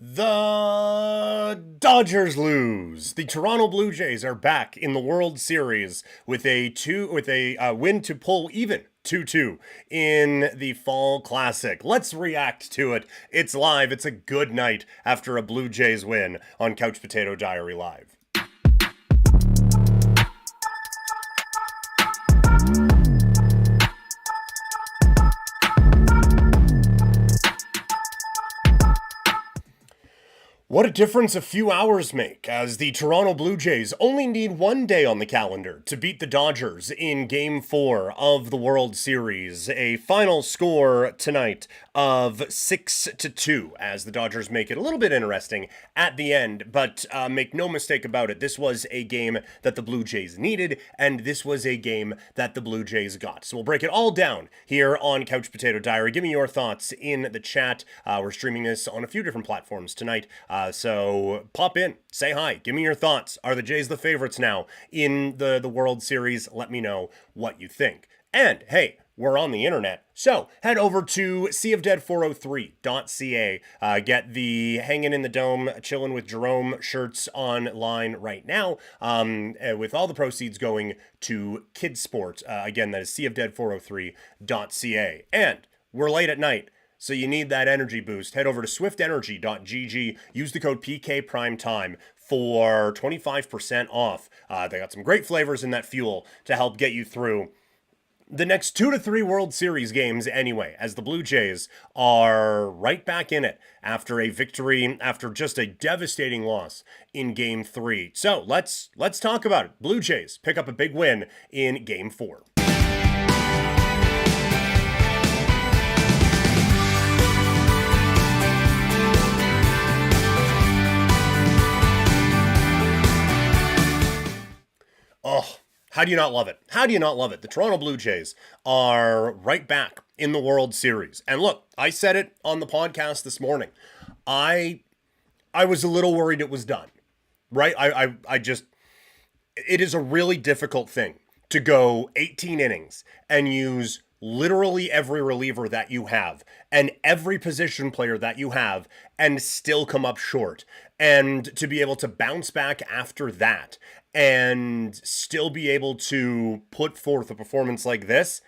The Dodgers lose. The Toronto Blue Jays are back in the World Series with a win to pull even 2-2 in the Fall Classic. Let's react to it. It's live. It's a good night after a Blue Jays win on Couch Potato Diary Live. What a difference a few hours make, as the Toronto Blue Jays only need one day on the calendar to beat the Dodgers in Game 4 of the World Series. A final score tonight of 6-2, as the Dodgers make it a little bit interesting at the end, but make no mistake about it, this was a game that the Blue Jays needed, and this was a game that the Blue Jays got. So we'll break it all down here on Couch Potato Diary. Give me your thoughts in the chat. We're streaming this on a few different platforms tonight. So pop in, say hi, give me your thoughts. Are the Jays the favorites now in the World Series? Let me know what you think. And hey, we're on the internet, so head over to seaofdead403.ca. Get the Hanging in the Dome, Chillin' with Jerome shirts online right now, with all the proceeds going to Kids Sport. Again, that is seaofdead403.ca. And we're late at night, so you need that energy boost. Head over to swiftenergy.gg. Use the code PKPrimetime for 25% off. They got some great flavors in that fuel to help get you through the next 2 to 3 World Series games anyway, as the Blue Jays are right back in it after a victory, after just a devastating loss in Game 3. So let's talk about it. Blue Jays pick up a big win in Game 4. Oh, how do you not love it? How do you not love it? The Toronto Blue Jays are right back in the World Series. And look, I said it on the podcast this morning. I was a little worried it was done, right? I just, it is a really difficult thing to go 18 innings and use literally every reliever that you have and every position player that you have and still come up short. And to be able to bounce back after that and still be able to put forth a performance like this,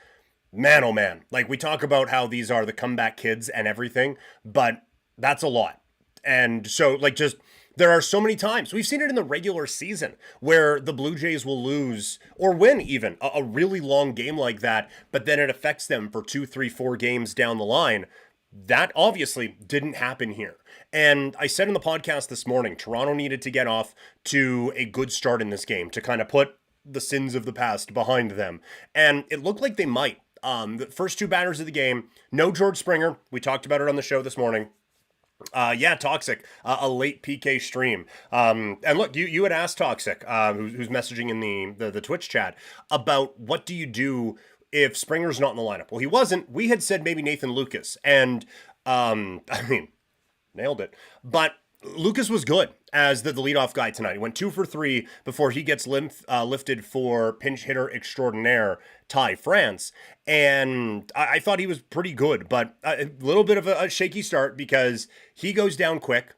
man, oh man. Like, we talk about how these are the comeback kids and everything, but that's a lot. And so, like, just, there are so many times, we've seen it in the regular season, where the Blue Jays will lose, or win even, a really long game like that, but then it affects them for 2, 3, 4 games down the line. That obviously didn't happen here. And I said in the podcast this morning, Toronto needed to get off to a good start in this game to kind of put the sins of the past behind them. And it looked like they might. The first 2 batters of the game, no George Springer. We talked about it on the show this morning. Toxic, a late PK stream. And look, you had asked Toxic, who's messaging in the Twitch chat, about what do you do if Springer's not in the lineup. Well, he wasn't. We had said maybe Nathan Lucas, and nailed it. But Lucas was good as the leadoff guy tonight. He went 2 for 3 before he gets lifted for pinch hitter extraordinaire Ty France. And I thought he was pretty good, but a little bit of a shaky start because he goes down quick.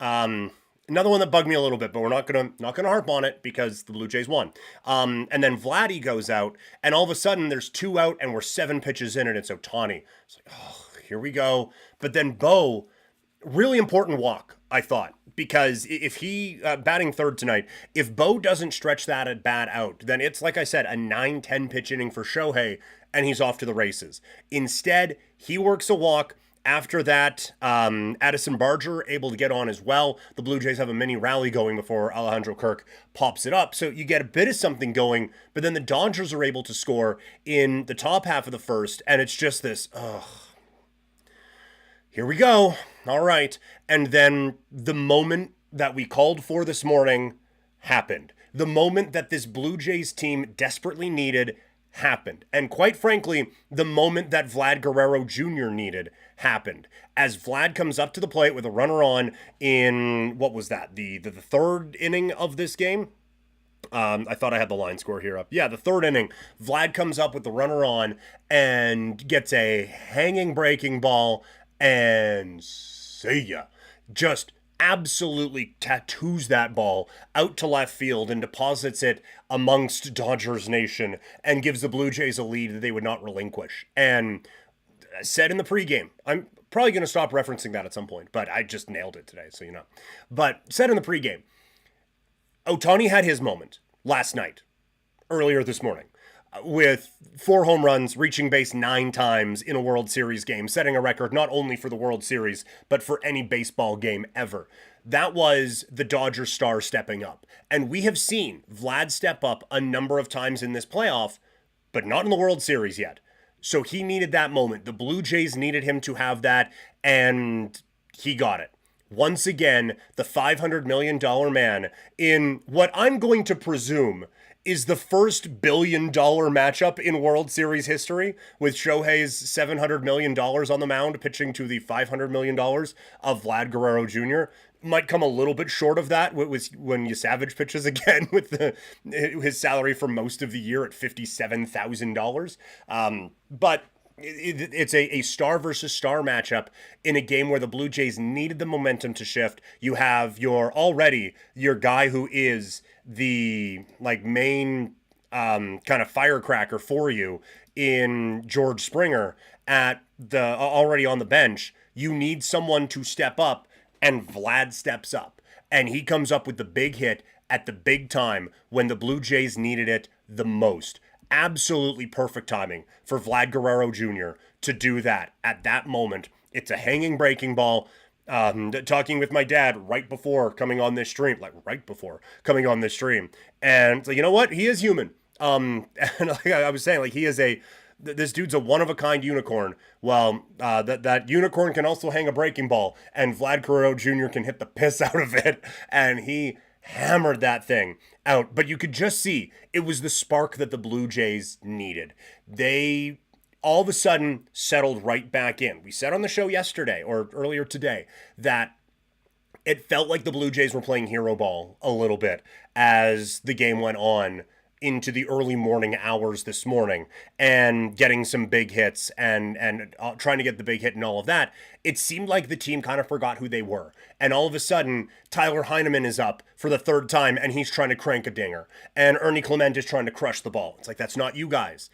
Another one that bugged me a little bit, but we're not gonna harp on it because the Blue Jays won. And then Vladdy goes out, and all of a sudden there's 2 out, and we're 7 pitches in, and it's Ohtani. It's like, oh, here we go. But then Bo, really important walk, I thought, because if he, batting third tonight, if Bo doesn't stretch that at bat out, then it's, like I said, a 9-10 pitch inning for Shohei, and he's off to the races. Instead, he works a walk. After that, Addison Barger able to get on as well. The Blue Jays have a mini rally going before Alejandro Kirk pops it up. So you get a bit of something going, but then the Dodgers are able to score in the top half of the first, and it's just this, here we go. All right. And then the moment that we called for this morning happened. The moment that this Blue Jays team desperately needed happened. And quite frankly, the moment that Vlad Guerrero Jr. needed happened. As Vlad comes up to the plate with a runner on in, what was that, the third inning of this game? I thought I had the line score here up. Yeah, the third inning. Vlad comes up with the runner on and gets a hanging breaking ball and see ya. Just absolutely tattoos that ball out to left field and deposits it amongst Dodgers Nation and gives the Blue Jays a lead that they would not relinquish. And said in the pregame, I'm probably going to stop referencing that at some point, but I just nailed it today, so you know. But said in the pregame, Ohtani had his moment last night, earlier this morning, with 4 home runs, reaching base 9 times in a World Series game, setting a record not only for the World Series, but for any baseball game ever. That was the Dodgers star stepping up. And we have seen Vlad step up a number of times in this playoff, but not in the World Series yet. So he needed that moment. The Blue Jays needed him to have that, and he got it. Once again, the $500 million man in what I'm going to presume is the first $1 billion matchup in World Series history, with Shohei's $700 million on the mound pitching to the $500 million of Vlad Guerrero Jr. Might come a little bit short of that when Savage pitches again with his salary for most of the year at $57,000. But it's a star versus star matchup in a game where the Blue Jays needed the momentum to shift. You have your guy who is the main kind of firecracker for you in George Springer at the already on the bench. You need someone to step up, and Vlad steps up, and he comes up with the big hit at the big time when the Blue Jays needed it the most. Absolutely perfect timing for Vlad Guerrero Jr. to do that at that moment. It's a hanging breaking ball. Talking with my dad right before coming on this stream, and so, you know what? He is human. And like I was saying, this dude's a one-of-a-kind unicorn. Well, that unicorn can also hang a breaking ball, and Vlad Guerrero Jr. can hit the piss out of it, and he hammered that thing out. But you could just see it was the spark that the Blue Jays needed. They all of a sudden settled right back in. We said on the show yesterday or earlier today that it felt like the Blue Jays were playing hero ball a little bit as the game went on into the early morning hours this morning, and getting some big hits and trying to get the big hit and all of that. It seemed like the team kind of forgot who they were. And all of a sudden, Tyler Heineman is up for the 3rd time, and he's trying to crank a dinger. And Ernie Clement is trying to crush the ball. It's like, that's not you guys.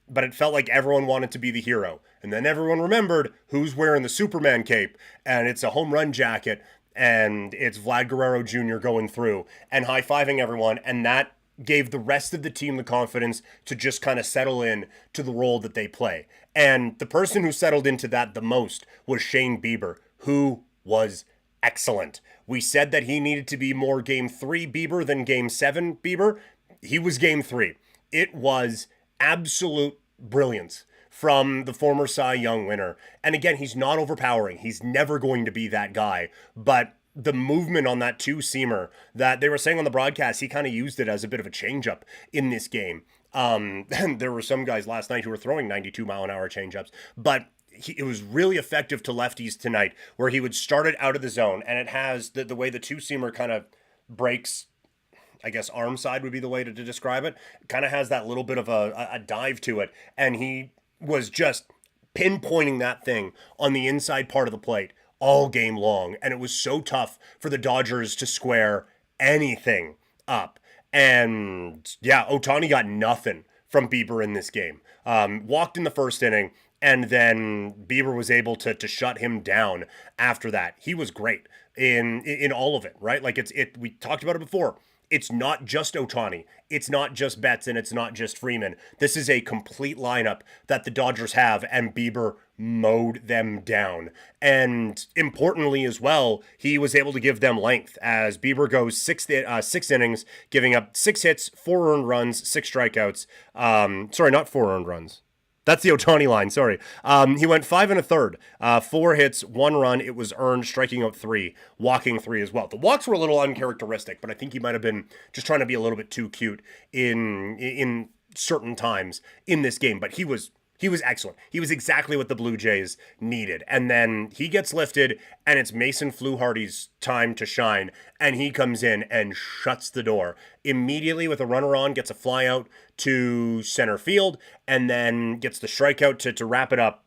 But it felt like everyone wanted to be the hero. And then everyone remembered who's wearing the Superman cape, and it's a home run jacket, and it's Vlad Guerrero Jr. going through and high-fiving everyone, and that gave the rest of the team the confidence to just kind of settle in to the role that they play. And the person who settled into that the most was Shane Bieber, who was excellent. We said that he needed to be more Game 3 Bieber than Game 7 Bieber. He was Game 3. It was absolute brilliance from the former Cy Young winner. And again, he's not overpowering. He's never going to be that guy. But the movement on that 2-seamer that they were saying on the broadcast, he kind of used it as a bit of a changeup in this game. And there were some guys last night who were throwing 92-mile-an-hour changeups, but it was really effective to lefties tonight, where he would start it out of the zone, and it has the way the 2-seamer kind of breaks, I guess arm side would be the way to describe it. Kind of has that little bit of a dive to it, and he was just pinpointing that thing on the inside part of the plate all game long, and it was so tough for the Dodgers to square anything up. And yeah, Ohtani got nothing from Bieber in this game. Walked in the first inning, and then Bieber was able to shut him down after that. He was great in all of it, right? Like we talked about it before. It's not just Ohtani. It's not just Betts, and it's not just Freeman. This is a complete lineup that the Dodgers have, and Bieber mowed them down. And importantly as well, he was able to give them length, as Bieber goes six innings, giving up 6 hits, 4 earned runs, 6 strikeouts. Sorry, not 4 earned runs. That's the Ohtani line, sorry. He went 5 1/3, 4 hits, 1 run. It was earned, striking out 3, walking 3 as well. The walks were a little uncharacteristic, but I think he might have been just trying to be a little bit too cute in certain times in this game. But he was excellent. He was exactly what the Blue Jays needed. And then he gets lifted, and it's Mason Fluharty's time to shine. And he comes in and shuts the door immediately with a runner on, gets a fly out to center field, and then gets the strikeout to wrap it up.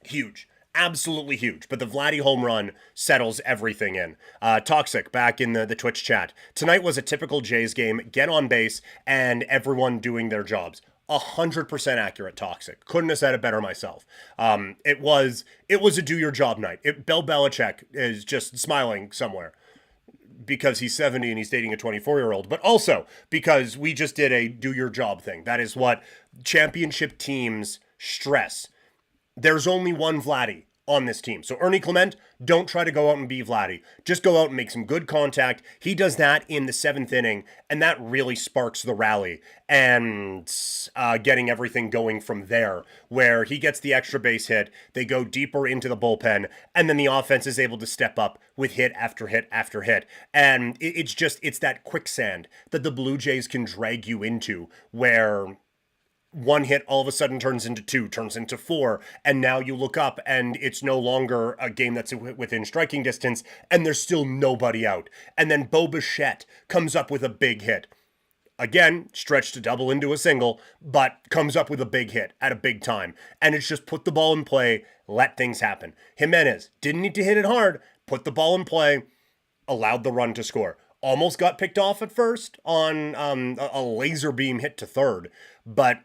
Huge. absolutely huge. But the Vladdy home run settles everything in. Toxic back in the Twitch chat. Tonight was a typical Jays game. Get on base and everyone doing their jobs. 100% accurate. Toxic. Couldn't have said it better myself. It was a do your job night. Bill Belichick is just smiling somewhere because he's 70 and he's dating a 24-year-old, but also because we just did a do your job thing. That is what championship teams stress. There's only one Vladdy on this team. So Ernie Clement, don't try to go out and be Vladdy. Just go out and make some good contact. He does that in the 7th inning, and that really sparks the rally and getting everything going from there, where he gets the extra base hit, they go deeper into the bullpen, and then the offense is able to step up with hit after hit after hit. And it's that quicksand that the Blue Jays can drag you into, where one hit all of a sudden turns into 2, turns into 4, and now you look up and it's no longer a game that's within striking distance, and there's still nobody out. And then Bo Bichette comes up with a big hit. Again, stretched to double into a single, but comes up with a big hit at a big time. And it's just put the ball in play, let things happen. Jimenez didn't need to hit it hard, put the ball in play, allowed the run to score. Almost got picked off at first on a laser beam hit to third, but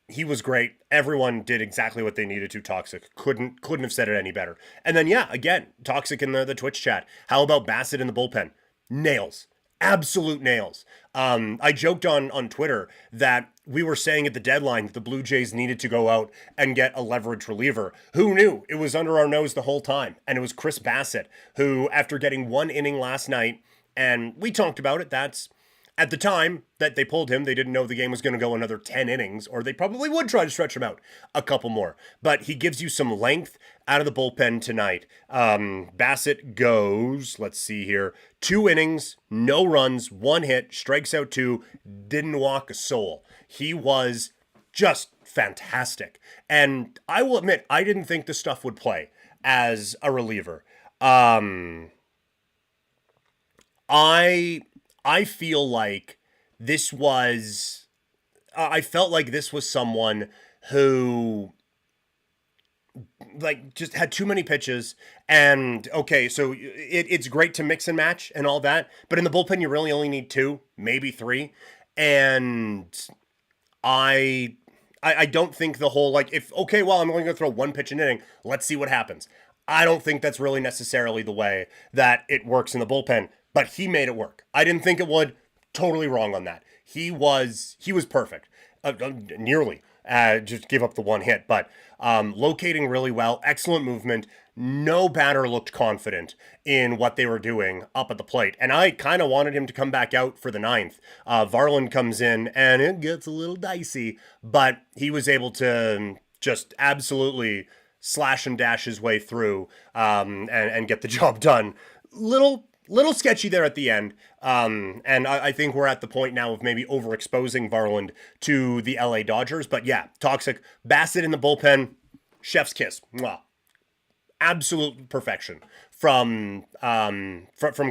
he was great. Everyone did exactly what they needed to. Toxic. Couldn't have said it any better. And then, yeah, again, Toxic in the Twitch chat. How about Bassett in the bullpen? Nails. Absolute nails. I joked on Twitter that we were saying at the deadline that the Blue Jays needed to go out and get a leverage reliever. Who knew? It was under our nose the whole time. And it was Chris Bassett, who, after getting 1 inning last night, and we talked about it, that's at the time that they pulled him, they didn't know the game was going to go another 10 innings, or they probably would try to stretch him out a couple more. But he gives you some length out of the bullpen tonight. Bassett goes, let's see here, 2 innings, no runs, 1 hit, strikes out 2, didn't walk a soul. He was just fantastic. And I will admit, I didn't think the stuff would play as a reliever. I feel like this was, I felt like this was someone who, like, just had too many pitches. And, okay, so it's great to mix and match and all that, but in the bullpen, you really only need 2, maybe 3. And I don't think the whole, like, if, okay, well, I'm only going to throw 1 pitch an inning, let's see what happens. I don't think that's really necessarily the way that it works in the bullpen. But he made it work. I didn't think it would. Totally wrong on that. He was perfect. Nearly. Just give up the 1 hit. But locating really well. Excellent movement. No batter looked confident in what they were doing up at the plate. And I kind of wanted him to come back out for the 9th. Varland comes in and it gets a little dicey. But he was able to just absolutely slash and dash his way through and get the job done. Little sketchy there at the end, and I think we're at the point now of maybe overexposing Varland to the LA Dodgers. But yeah, Toxic. Bassett in the bullpen, chef's kiss. Mwah. Absolute perfection from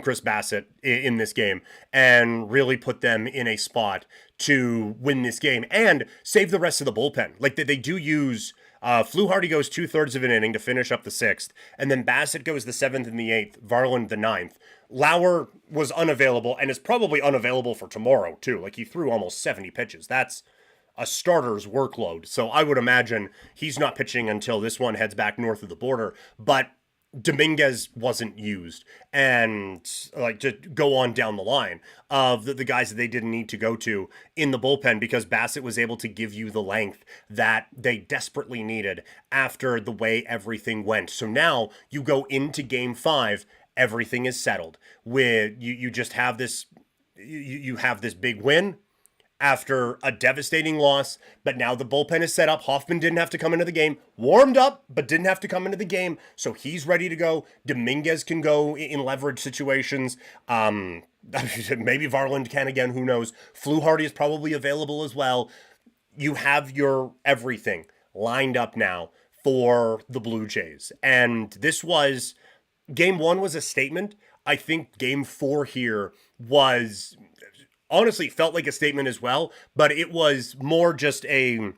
Chris Bassett in this game, and really put them in a spot to win this game and save the rest of the bullpen. Like they do use. Fluharty goes 2/3 of an inning to finish up the 6th, and then Bassett goes the 7th and the 8th, Varland the 9th. Lauer was unavailable and is probably unavailable for tomorrow, too. Like, he threw almost 70 pitches. That's a starter's workload. So I would imagine he's not pitching until this one heads back north of the border. But Dominguez wasn't used, and like to go on down the line of the guys that they didn't need to go to in the bullpen, because Bassett was able to give you the length that they desperately needed after the way everything went. So now you go into game 5, everything is settled. With you just have this, you have this big win after a devastating loss, but now the bullpen is set up. Hoffman didn't have to come into the game, warmed up, but didn't have to come into the game, so he's ready to go. Dominguez can go in leverage situations. Maybe Varland can again, who knows. Fluharty is probably available as well. You have your everything lined up now for the Blue Jays, and this was, game 1 was a statement. I think game 4 here was, honestly, felt like a statement as well, but it was more just a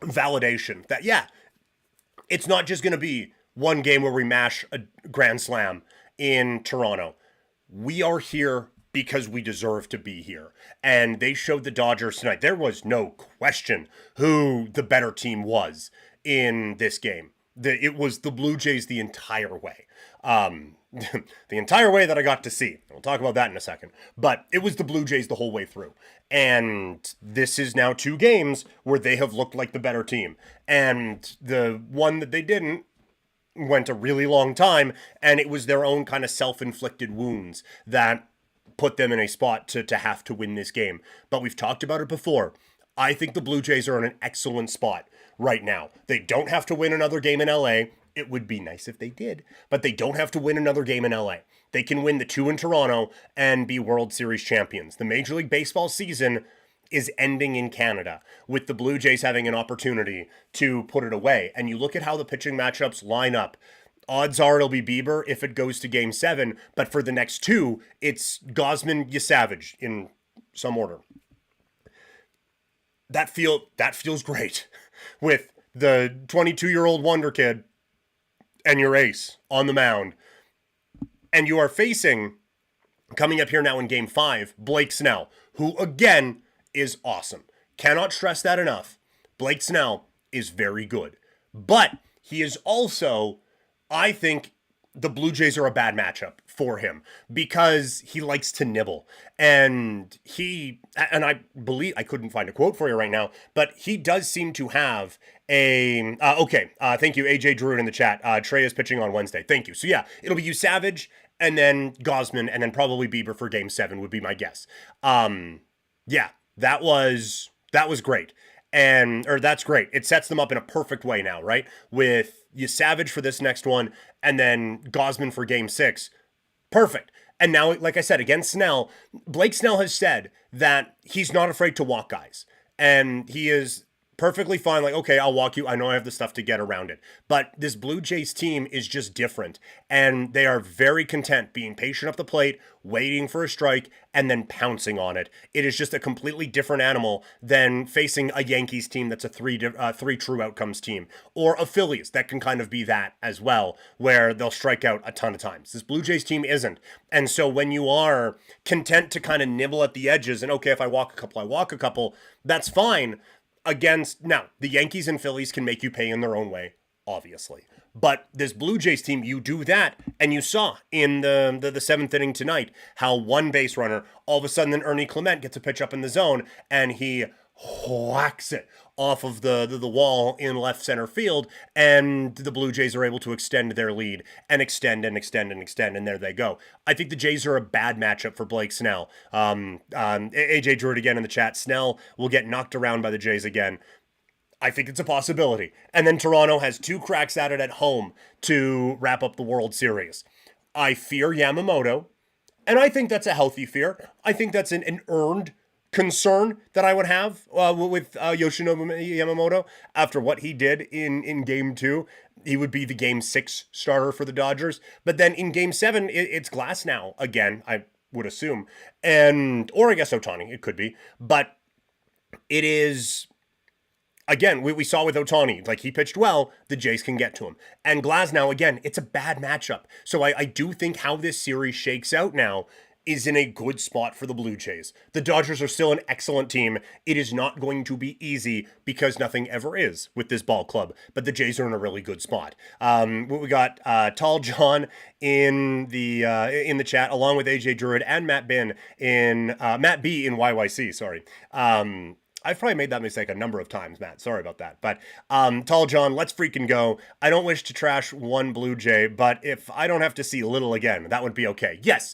validation that, yeah, it's not just going to be one game where we mash a grand slam in Toronto. We are here because we deserve to be here. And they showed the Dodgers tonight. There was no question who the better team was in this game. It was the Blue Jays the entire way. The entire way that I got to see. We'll talk about that in a second. But it was the Blue Jays the whole way through. And this is now 2 games where they have looked like the better team. And the one that they didn't went a really long time, and it was their own kind of self-inflicted wounds that put them in a spot to have to win this game. But we've talked about it before. I think the Blue Jays are in an excellent spot right now. They don't have to win another game in LA. It would be nice if they did, but they don't have to win another game in LA. They can win the 2 in Toronto and be World Series champions. The Major League Baseball season is ending in Canada, with the Blue Jays having an opportunity to put it away. And you look at how the pitching matchups line up. Odds are it'll be Bieber if it goes to Game 7, but for the next 2, it's Gausman, Savage in some order. That feels great with the 22-year-old wonder kid and your ace on the mound. And you are facing, coming up here now in Game 5, Blake Snell, who again is awesome. Cannot stress that enough. Blake Snell is very good. But he is also, I think, the Blue Jays are a bad matchup for him because he likes to nibble. And I believe, I couldn't find a quote for you right now, but he does seem to have thank you, AJ Druid in the chat. Trey is pitching on Wednesday. Thank you. So yeah, it'll be Savage, and then Gausman, and then probably Bieber for Game 7 would be my guess. Yeah, that was great. That's great. It sets them up in a perfect way now, right? With Savage for this next one, and then Gausman for Game 6. Perfect. And now, like I said, against Snell, Blake Snell has said that he's not afraid to walk guys. And he is perfectly fine. Like, okay, I'll walk you. I know I have the stuff to get around it. But this Blue Jays team is just different. And they are very content being patient up the plate, waiting for a strike, and then pouncing on it. It is just a completely different animal than facing a Yankees team that's a three true outcomes team. Or a Phillies that can kind of be that as well, where they'll strike out a ton of times. This Blue Jays team isn't. And so when you are content to kind of nibble at the edges, and okay, if I walk a couple, that's fine. Now, the Yankees and Phillies can make you pay in their own way, obviously. But this Blue Jays team, you do that, and you saw in the 7th inning tonight how one base runner, all of a sudden, then Ernie Clement gets a pitch up in the zone, and he whacks it off of the wall in left center field, and the Blue Jays are able to extend their lead and extend, and there they go. I think the Jays are a bad matchup for Blake Snell. AJ Druid again in the chat. Snell will get knocked around by the Jays again. I think it's a possibility. And then Toronto has 2 cracks at it at home to wrap up the World Series. I fear Yamamoto, and I think that's a healthy fear. I think that's an earned concern that I would have with Yoshinobu Yamamoto after what he did in Game 2. He would be the Game 6 starter for the Dodgers. But then in Game 7, it's Glass now again, I would assume. Or I guess Ohtani, it could be. But it is... Again, we saw with Ohtani, like he pitched well, the Jays can get to him. And Glasnow, again, it's a bad matchup. So I do think how this series shakes out now is in a good spot for the Blue Jays. The Dodgers are still an excellent team. It is not going to be easy because nothing ever is with this ball club. But the Jays are in a really good spot. We got Tall John in the chat, along with AJ Druid and Matt B in YYC. Sorry. I've probably made that mistake a number of times, Matt. Sorry about that. But Tall John, let's freaking go. I don't wish to trash one Blue Jay, but if I don't have to see Little again, that would be okay. Yes,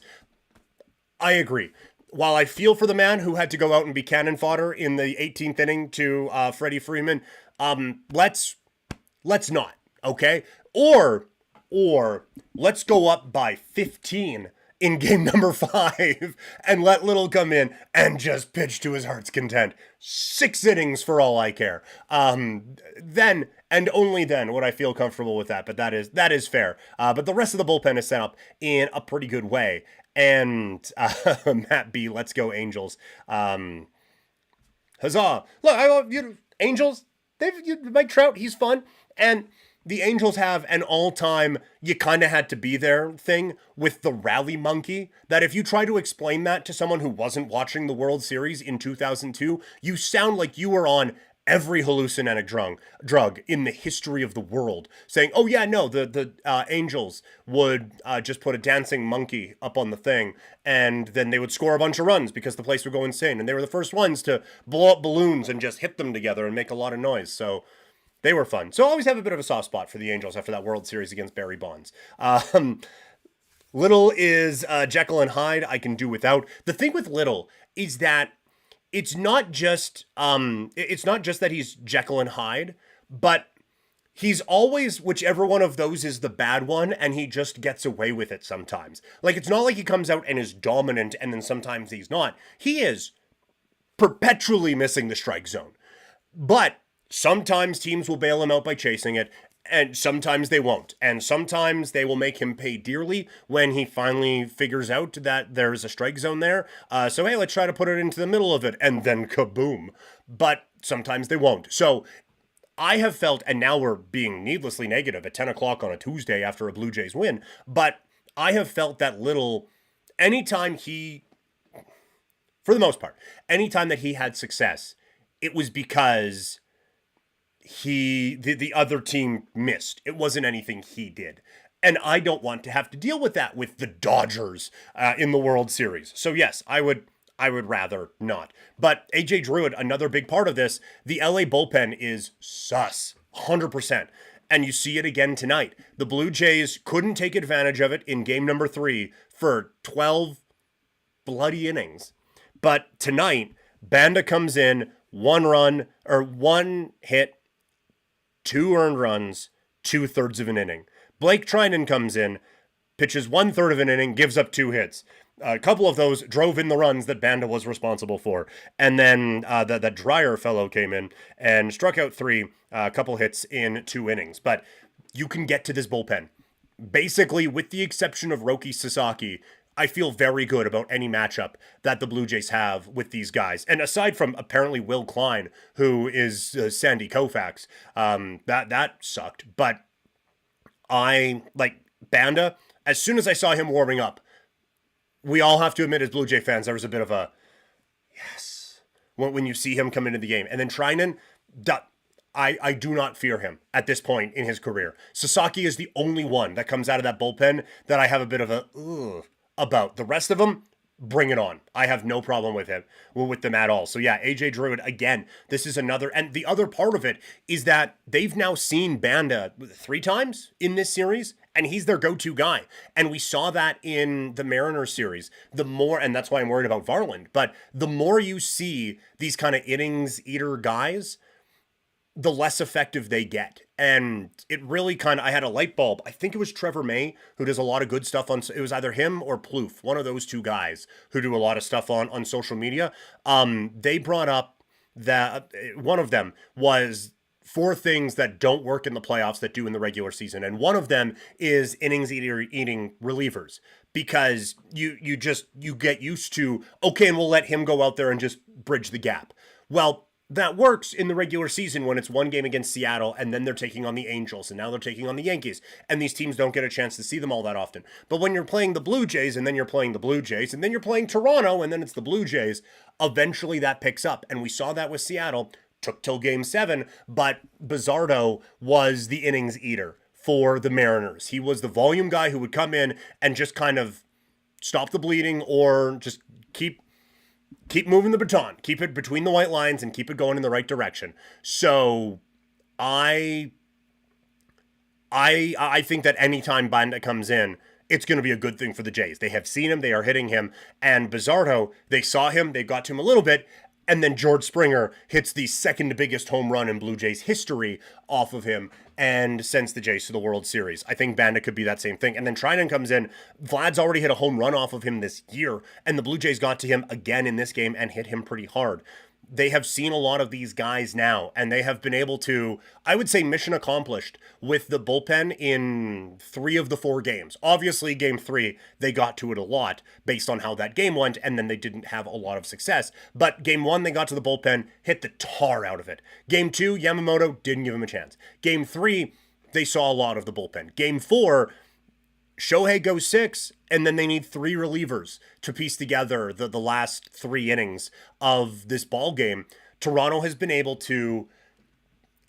I agree. While I feel for the man who had to go out and be cannon fodder in the 18th inning to Freddie Freeman, let's not, okay? Or let's go up by 15 in game number 5 and let Little come in and just pitch to his heart's content. 6 innings for all I care. Then and only then would I feel comfortable with that, but that is fair. But the rest of the bullpen is set up in a pretty good way. And Matt B, let's go Angels. Huzzah. Look, I love Angels. Mike Trout, he's fun. And the Angels have an all-time you kind of had to be there thing with the rally monkey, that if you try to explain that to someone who wasn't watching the World Series in 2002, you sound like you were on every hallucinogenic drug in the history of the world, saying, "Oh yeah, no, the Angels would just put a dancing monkey up on the thing, and then they would score a bunch of runs because the place would go insane, and they were the first ones to blow up balloons and just hit them together and make a lot of noise." So they were fun. So I always have a bit of a soft spot for the Angels after that World Series against Barry Bonds. Little is Jekyll and Hyde. I can do without. The thing with Little is that it's not just that he's Jekyll and Hyde, but he's always whichever one of those is the bad one, and he just gets away with it sometimes. Like, it's not like he comes out and is dominant and then sometimes he's not. He is perpetually missing the strike zone. But sometimes teams will bail him out by chasing it, and sometimes they won't. And sometimes they will make him pay dearly when he finally figures out that there's a strike zone there. So, hey, let's try to put it into the middle of it, and then kaboom. But sometimes they won't. So I have felt, and now we're being needlessly negative at 10 o'clock on a Tuesday after a Blue Jays win, but I have felt that Little, anytime he, for the most part, anytime that he had success, it was because the other team missed. It wasn't anything he did. And I don't want to have to deal with that with the Dodgers in the World Series. So yes, I would rather not. But AJ Druid, another big part of this, the LA bullpen is sus, 100%. And you see it again tonight. The Blue Jays couldn't take advantage of it in game number 3 for 12 bloody innings. But tonight, Banda comes in, 1 hit, 2 earned runs, 2/3 of an inning. Blake Trinan comes in, pitches 1/3 of an inning, gives up 2 hits. A couple of those drove in the runs that Banda was responsible for. And then that Dreyer fellow came in and struck out 3, a couple hits in 2 innings. But you can get to this bullpen. Basically, with the exception of Roki Sasaki, I feel very good about any matchup that the Blue Jays have with these guys. And aside from apparently Will Klein, who is Sandy Koufax, that sucked. But I, like, Banda, as soon as I saw him warming up, we all have to admit as Blue Jay fans, there was a bit of a, yes, when you see him come into the game. And then Trinan, I do not fear him at this point in his career. Sasaki is the only one that comes out of that bullpen that I have a bit of a, ugh, about. The rest of them, bring it on. I have no problem with them at all. So yeah, AJ Druid, again, this is another, and the other part of it is that they've now seen Banda 3 times in this series, and he's their go-to guy. And we saw that in the Mariners series. The more, and that's why I'm worried about Varland, but the more you see these kind of innings eater guys, the less effective they get. And it really kind of, I had a light bulb. I think it was Trevor May, who does a lot of good stuff on, it was either him or Plouffe, one of those 2 guys who do a lot of stuff on social media. They brought up that one of them was 4 things that don't work in the playoffs that do in the regular season. And one of them is innings eating relievers, because you get used to, okay, and we'll let him go out there and just bridge the gap. Well, that works in the regular season when it's 1 game against Seattle and then they're taking on the Angels and now they're taking on the Yankees, and these teams don't get a chance to see them all that often. But when you're playing the Blue Jays and then you're playing the Blue Jays and then you're playing Toronto and then it's the Blue Jays, eventually that picks up. And we saw that with Seattle. Took till game 7, but Bizzardo was the innings eater for the Mariners. He was the volume guy who would come in and just kind of stop the bleeding or just keep moving the baton, keep it between the white lines and keep it going in the right direction. So I think that anytime Banda comes in, it's going to be a good thing for the Jays. They have seen him, they are hitting him, and Bizzardo, they saw him, they got to him a little bit, and then George Springer hits the second biggest home run in Blue Jays history off of him and sends the Jays to the World Series. I think Banda could be that same thing. And then Trinan comes in. Vlad's already hit a home run off of him this year, and the Blue Jays got to him again in this game and hit him pretty hard. They have seen a lot of these guys now, and they have been able to, I would say, mission accomplished with the bullpen in 3 of the 4 games. Obviously, game 3, they got to it a lot based on how that game went, and then they didn't have a lot of success. But game 1, they got to the bullpen, hit the tar out of it. Game 2, Yamamoto didn't give him a chance. Game 3, they saw a lot of the bullpen. Game 4, Shohei goes 6, and then they need 3 relievers to piece together the last 3 innings of this ball game. Toronto has been able to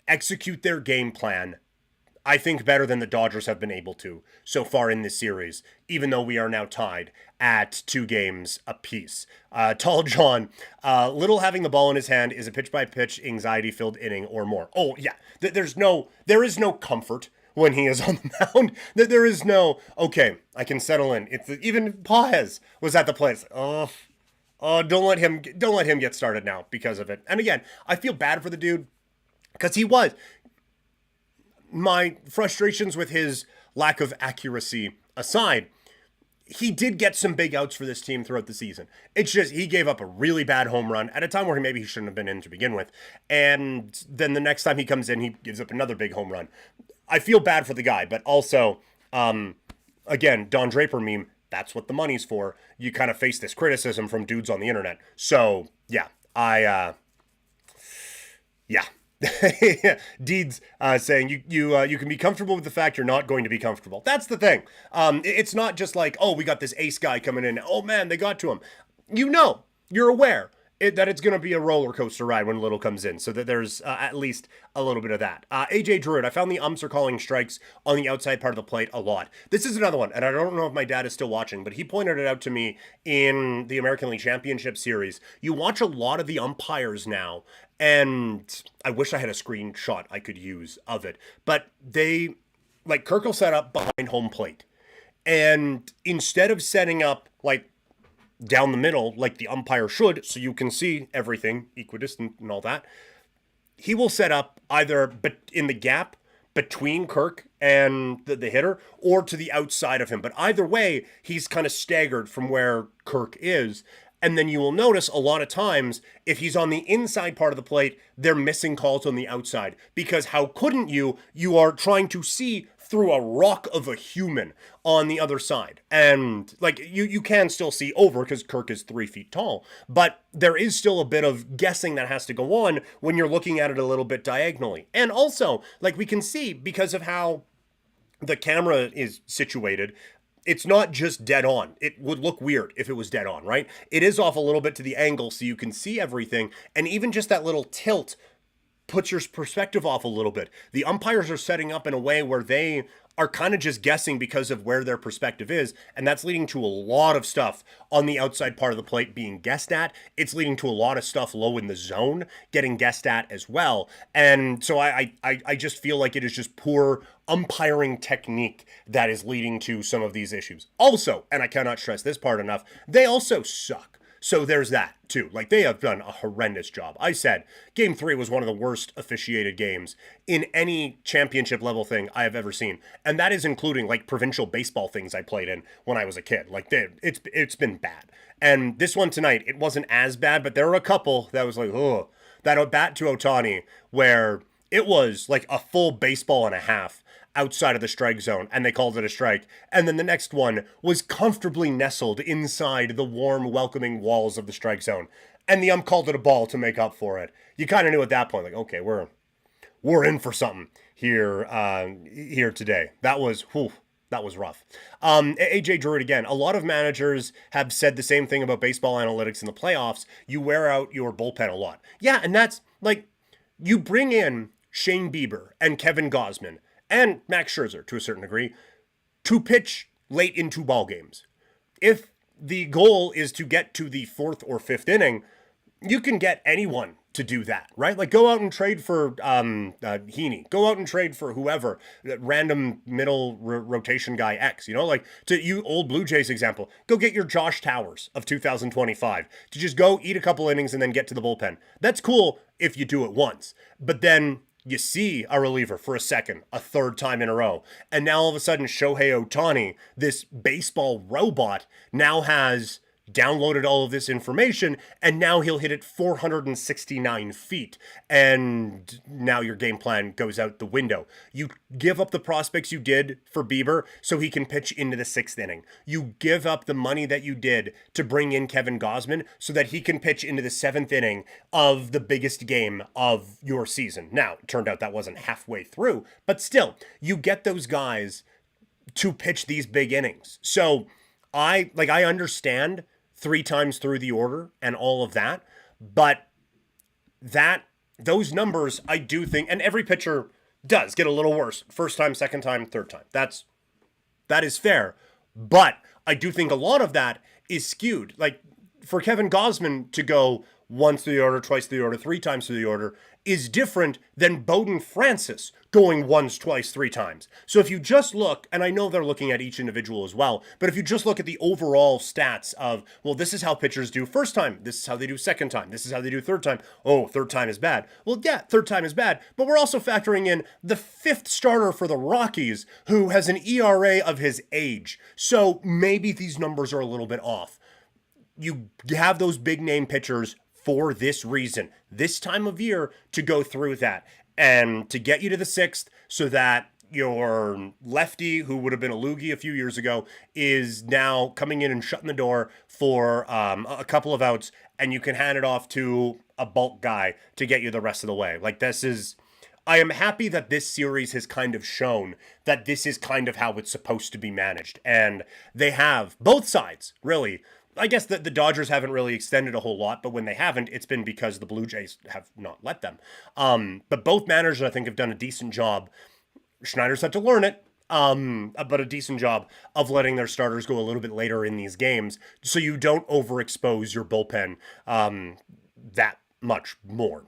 execute their game plan, I think, better than the Dodgers have been able to so far in this series, even though we are now tied at 2 games apiece. Tall John, Little having the ball in his hand is a pitch-by-pitch, anxiety-filled inning or more. Oh, yeah. There is no comfort when he is on the mound. There is no, okay, I can settle in. Even Paez was at the plate. Oh, don't let him get started now because of it. And again, I feel bad for the dude because he was. My frustrations with his lack of accuracy aside, he did get some big outs for this team throughout the season. It's just he gave up a really bad home run at a time where maybe he shouldn't have been in to begin with. And then the next time he comes in, he gives up another big home run. I feel bad for the guy, but also, again, Don Draper meme, that's what the money's for. You kind of face this criticism from dudes on the internet. So, yeah, yeah. Deeds saying you can be comfortable with the fact you're not going to be comfortable. That's the thing. It's not just like, oh, we got this ace guy coming in. Oh, man, they got to him. You're aware that it's going to be a roller coaster ride when Little comes in, so that there's at least a little bit of that. AJ Druid, I found the umps are calling strikes on the outside part of the plate a lot. This is another one, and I don't know if my dad is still watching, but he pointed it out to me in the American League Championship Series. You watch a lot of the umpires now, and I wish I had a screenshot I could use of it, but they, like, Kirk will set up behind home plate, and instead of setting up, like, down the middle like the umpire should so you can see everything equidistant and all that, he will set up either in the gap between Kirk and the hitter or to the outside of him. But either way, he's kind of staggered from where Kirk is. And then you will notice a lot of times if he's on the inside part of the plate, they're missing calls on the outside. Because how couldn't you? You are trying to see through a rock of a human on the other side. And like you can still see over because Kirk is 3 feet tall. But there is still a bit of guessing that has to go on when you're looking at it a little bit diagonally. And also, like we can see because of how the camera is situated, it's not just dead on. It would look weird if it was dead on, right? It is off a little bit to the angle so you can see everything. And even just that little tilt puts your perspective off a little bit. The umpires are setting up in a way where they are kind of just guessing because of where their perspective is. And that's leading to a lot of stuff on the outside part of the plate being guessed at. It's leading to a lot of stuff low in the zone getting guessed at as well. And so I just feel like it is just poor umpiring technique that is leading to some of these issues. Also, and I cannot stress this part enough, they also suck. So there's that, too. Like, they have done a horrendous job. I said Game 3 was one of the worst officiated games in any championship-level thing I have ever seen. And that is including, like, provincial baseball things I played in when I was a kid. Like, it's been bad. And this one tonight, it wasn't as bad, but there were a couple that was like, oh, that bat to Ohtani, where it was, like, a full baseball and a half outside of the strike zone, and they called it a strike. And then the next one was comfortably nestled inside the warm, welcoming walls of the strike zone. And the ump called it a ball to make up for it. You kind of knew at that point, like, okay, we're in for something here today. That was rough. AJ Druid again. A lot of managers have said the same thing about baseball analytics in the playoffs. You wear out your bullpen a lot. Yeah, and that's like you bring in Shane Bieber and Kevin Gausman and Max Scherzer, to a certain degree, to pitch late into ball games. If the goal is to get to the 4th or 5th inning, you can get anyone to do that, right? Like, go out and trade for Heaney. Go out and trade for whoever, random middle rotation guy X, like, to you old Blue Jays example, go get your Josh Towers of 2025 to just go eat a couple innings and then get to the bullpen. That's cool if you do it once, but then you see a reliever for a second, a third time in a row. And now all of a sudden, Shohei Ohtani, this baseball robot, now has downloaded all of this information, and now he'll hit it 469 feet. And now your game plan goes out the window. You give up the prospects you did for Bieber so he can pitch into the 6th inning. You give up the money that you did to bring in Kevin Gausman so that he can pitch into the 7th inning of the biggest game of your season. Now, it turned out that wasn't halfway through, but still, you get those guys to pitch these big innings. So I understand 3 times through the order and all of that, but those numbers, I do think, and every pitcher does get a little worse. First time, second time, third time. That is fair. But I do think a lot of that is skewed. Like for Kevin Gausman to go once through the order, twice through the order, 3 times through the order is different than Bowden Francis going once, twice, 3 times. So if you just look, and I know they're looking at each individual as well, but if you just look at the overall stats of, well, this is how pitchers do first time, this is how they do second time, this is how they do third time, oh, third time is bad. Well, yeah, third time is bad, but we're also factoring in the 5th starter for the Rockies who has an ERA of his age. So maybe these numbers are a little bit off. You have those big name pitchers for this reason, this time of year, to go through that and to get you to the 6th so that your lefty, who would have been a loogie a few years ago, is now coming in and shutting the door for a couple of outs, and you can hand it off to a bulk guy to get you the rest of the way. Like, I am happy that this series has kind of shown that this is kind of how it's supposed to be managed. And they have, both sides, really. I guess the Dodgers haven't really extended a whole lot, but when they haven't, it's been because the Blue Jays have not let them. But both managers, I think, have done a decent job. Schneider's had to learn it, but a decent job of letting their starters go a little bit later in these games so you don't overexpose your bullpen that much more.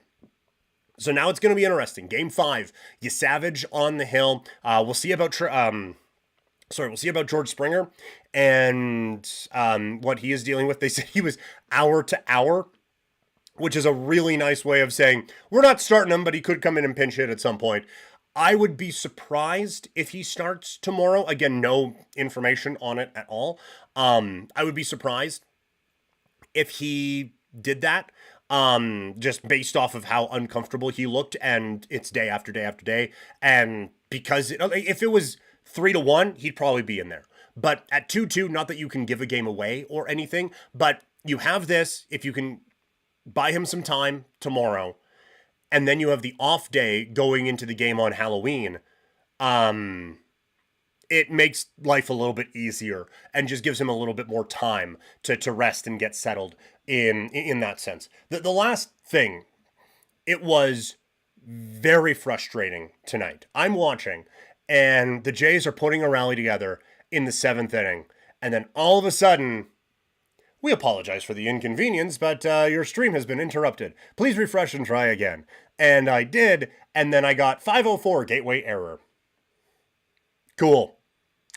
So now it's going to be interesting. Game 5, you Savage on the hill. We'll see about George Springer and what he is dealing with. They said he was hour to hour, which is a really nice way of saying we're not starting him, but he could come in and pinch hit at some point. I would be surprised if he starts tomorrow. Again, no information on it at all. I would be surprised if he did that, just based off of how uncomfortable he looked, and it's day after day after day. And because if it was 3-1, he'd probably be in there. But at 2-2, not that you can give a game away or anything, but you have this, if you can buy him some time tomorrow, and then you have the off day going into the game on Halloween, it makes life a little bit easier and just gives him a little bit more time to rest and get settled in that sense. The last thing, it was very frustrating tonight. I'm watching, and the Jays are putting a rally together in the 7th inning. And then all of a sudden, we apologize for the inconvenience, but your stream has been interrupted. Please refresh and try again. And I did, and then I got 504 gateway error. Cool.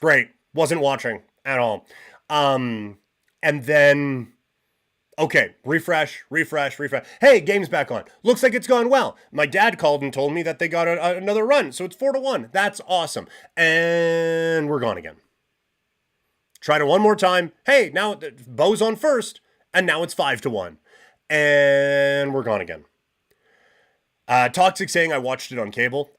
Great. Wasn't watching at all. And then, okay, refresh. Hey, game's back on. Looks like it's gone well. My dad called and told me that they got another run, so it's 4-1. That's awesome. And we're gone again. Tried it one more time. Hey, now Bo's on first, and now it's 5-1. And we're gone again. Toxic saying I watched it on cable.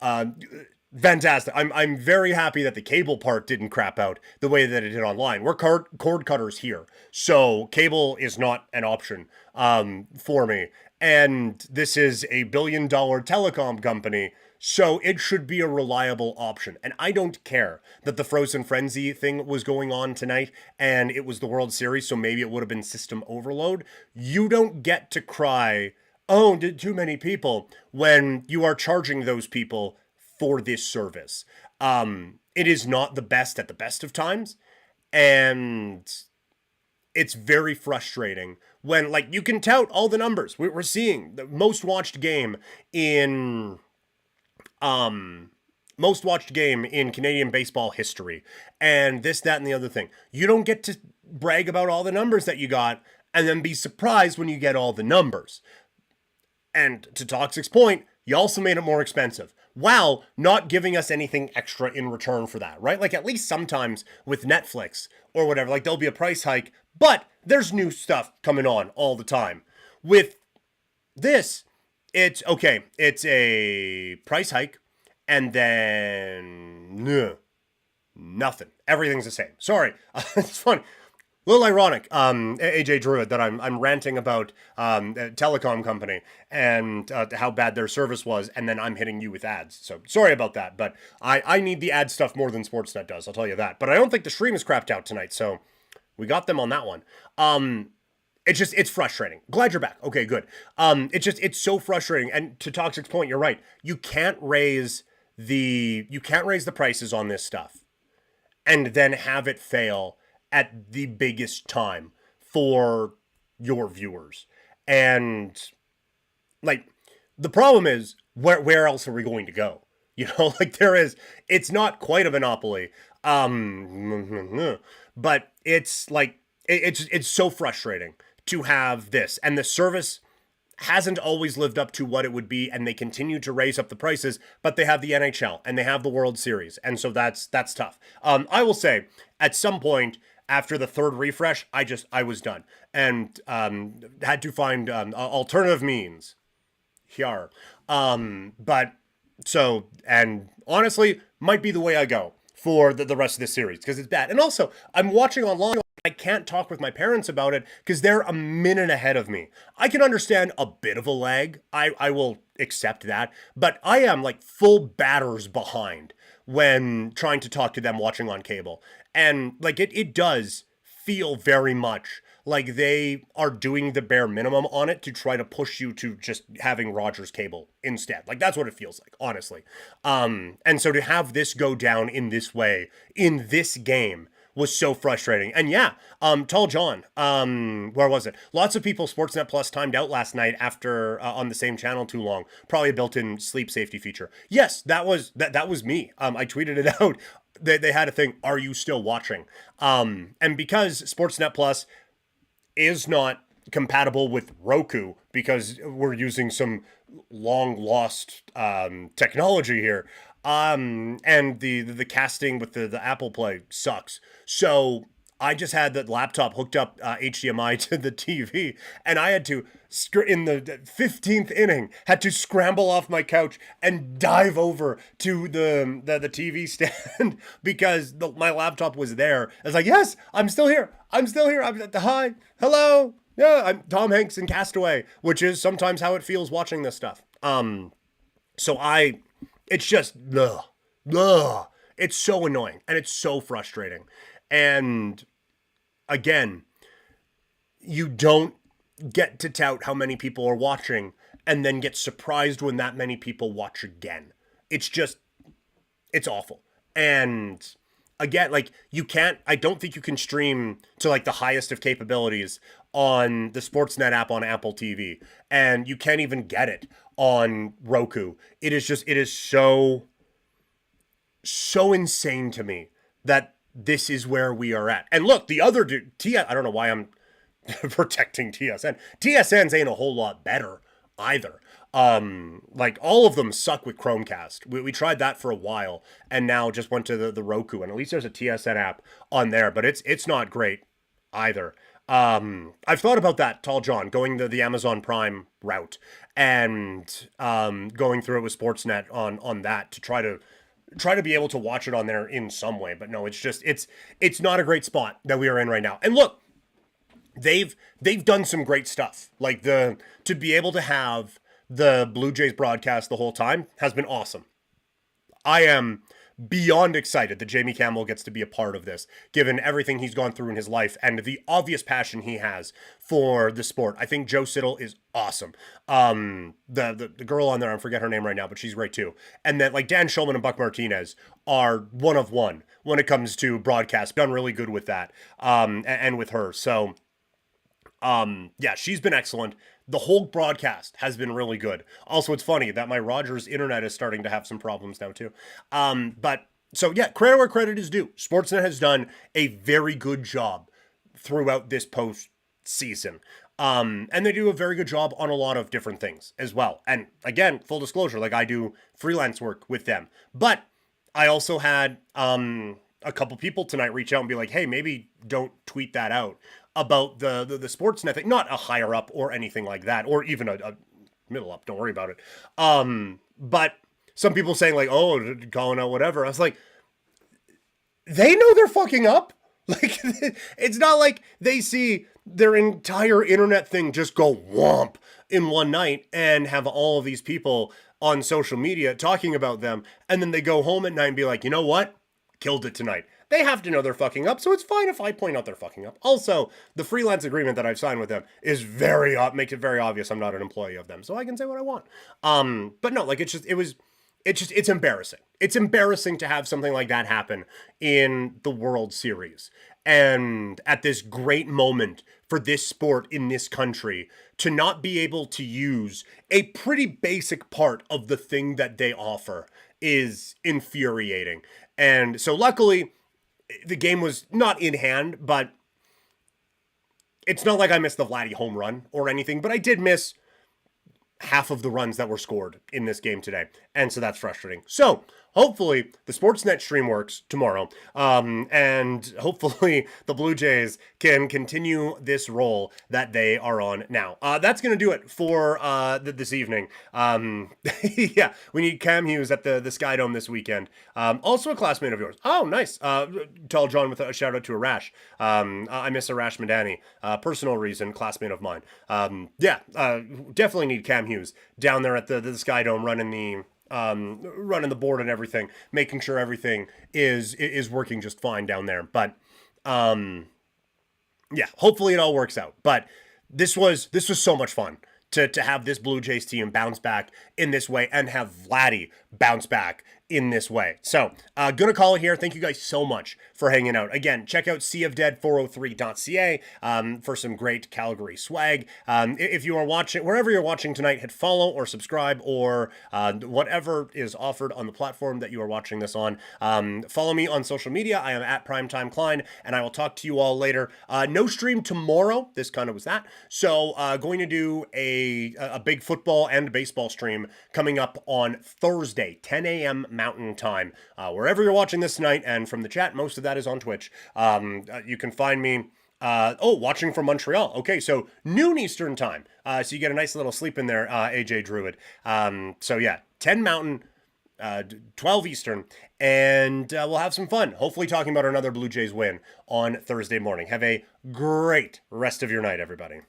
Fantastic. I'm very happy that the cable part didn't crap out the way that it did online. We're cord cutters here, so cable is not an option for me. And this is a billion-dollar telecom company, so it should be a reliable option. And I don't care that the Frozen Frenzy thing was going on tonight, and it was the World Series, so maybe it would have been system overload. You don't get to cry, oh, did too many people, when you are charging those people for this service. It is not the best at the best of times, and it's very frustrating when, like, you can tout all the numbers. We're seeing the most watched game in Canadian baseball history, and this, that, and the other thing. You don't get to brag about all the numbers that you got and then be surprised when you get all the numbers. And to Toxic's point, you also made it more expensive, while not giving us anything extra in return for that, right? Like, at least sometimes with Netflix or whatever, like, there'll be a price hike, But there's new stuff coming on all the time. With this, it's okay. It's a price hike, and then nothing. Everything's the same. Sorry, it's funny. A little ironic, AJ Druid, that I'm ranting about a telecom company and how bad their service was, and then I'm hitting you with ads. So sorry about that, but I need the ad stuff more than Sportsnet does, I'll tell you that. But I don't think the stream is crapped out tonight, so we got them on that one. It's frustrating. Glad you're back. Okay, good. It's so frustrating. And to Toxic's point, you're right. You can't raise the prices on this stuff and then have it fail at the biggest time for your viewers. And like, the problem is, where else are we going to go? You know, like it's not quite a monopoly. But it's like, it's so frustrating to have this, and the service hasn't always lived up to what it would be, and they continue to raise up the prices, but they have the NHL and they have the World Series, and so that's tough. I will say, at some point after the third refresh, I was done, and had to find alternative means here. But so, and honestly, might be the way I go for the rest of this series, because it's bad. And also, I'm watching online. I can't talk with my parents about it because they're a minute ahead of me. I can understand a bit of a lag. I will accept that. But I am like full batters behind when trying to talk to them watching on cable. And like it does feel very much like they are doing the bare minimum on it to try to push you to just having Rogers cable instead. Like, that's what it feels like, honestly. And so to have this go down in this way, in this game, was so frustrating. And yeah, Tall John, where was it? Lots of people, Sportsnet Plus timed out last night after on the same channel too long. Probably a built-in sleep safety feature. Yes, that was me. I tweeted it out. They had a thing, are you still watching? And because Sportsnet Plus is not compatible with Roku, because we're using some long lost technology here, and the casting with the Apple Play sucks. So I just had the laptop hooked up HDMI to the TV, and I had to, in the 15th inning, had to scramble off my couch and dive over to the TV stand because my laptop was there. I was like, yes, I'm still here. I'm hi, hello. Yeah, I'm Tom Hanks in Castaway, which is sometimes how it feels watching this stuff. It's just, it's so annoying and it's so frustrating. And again, you don't get to tout how many people are watching and then get surprised when that many people watch again. It's awful. And again, like, I don't think you can stream to like the highest of capabilities on the Sportsnet app on Apple TV. And you can't even get it on Roku. It is so insane to me that this is where we are at. And look, the other dude, I don't know why I'm protecting TSN. TSN's ain't a whole lot better either. Like, all of them suck with Chromecast. We tried that for a while and now just went to the Roku, and at least there's a TSN app on there, but it's not great either. I've thought about that, Tall John, going the Amazon Prime route and going through it with Sportsnet on that to try to be able to watch it on there in some way. But no, it's not a great spot that we are in right now. And look, they've done some great stuff. Like, to be able to have the Blue Jays broadcast the whole time has been awesome. I am beyond excited that Jamie Campbell gets to be a part of this, given everything he's gone through in his life and the obvious passion he has for the sport. I think Joe Siddle is awesome. The girl on there, I forget her name right now, but she's great too. And that, like, Dan Schulman and Buck Martinez are one of one when it comes to broadcast. Done really good with that, and with her. So, yeah, she's been excellent. The whole broadcast has been really good. Also, it's funny that my Rogers internet is starting to have some problems now too. But so yeah, credit where credit is due. Sportsnet has done a very good job throughout this postseason. And they do a very good job on a lot of different things as well. And again, full disclosure, like, I do freelance work with them. But I also had a couple people tonight reach out and be like, hey, maybe don't tweet that out. about the Sportsnet thing. Not a higher up or anything like that, or even a middle up. Don't worry about it. But some people saying like, oh, calling out whatever. I was like, they know they're fucking up. Like, it's not like they see their entire internet thing just go whomp in one night and have all of these people on social media talking about them, and then they go home at night and be like, you know what? Killed it tonight. They have to know they're fucking up, so it's fine if I point out they're fucking up. Also, the freelance agreement that I've signed with them is makes it very obvious I'm not an employee of them, so I can say what I want. But no, like, it's embarrassing. It's embarrassing to have something like that happen in the World Series. And at this great moment for this sport in this country, to not be able to use a pretty basic part of the thing that they offer is infuriating. And so luckily, the game was not in hand, but it's not like I missed the Vladdy home run or anything, but I did miss half of the runs that were scored in this game today. And so that's frustrating. So hopefully the Sportsnet stream works tomorrow. And hopefully the Blue Jays can continue this role that they are on now. That's going to do it for this evening. Yeah, we need Cam Hughes at the Sky Dome this weekend. Also a classmate of yours. Oh, nice. Tell John with a shout out to Arash. I miss Arash Madani. Personal reason, classmate of mine. Definitely need Cam Hughes down there at the Sky Dome running the board and everything, making sure everything is working just fine down there. But hopefully it all works out. But this was so much fun to have this Blue Jays team bounce back in this way and have Vladdy bounce back in this way. So, gonna call it here. Thank you guys so much for hanging out. Again, check out seaofdead403.ca for some great Calgary swag. If you are watching, wherever you're watching tonight, hit follow or subscribe or whatever is offered on the platform that you are watching this on. Follow me on social media. I am at Primetime Klein, and I will talk to you all later. No stream tomorrow. This kind of was that. So, going to do a big football and baseball stream coming up on Thursday, 10 a.m. Mountain Time. Wherever you're watching this tonight, and from the chat, most of that is on Twitch. You can find me watching from Montreal. Okay, so noon Eastern Time. So you get a nice little sleep in there, AJ Druid. 10 Mountain, 12 Eastern, and we'll have some fun. Hopefully talking about another Blue Jays win on Thursday morning. Have a great rest of your night, everybody.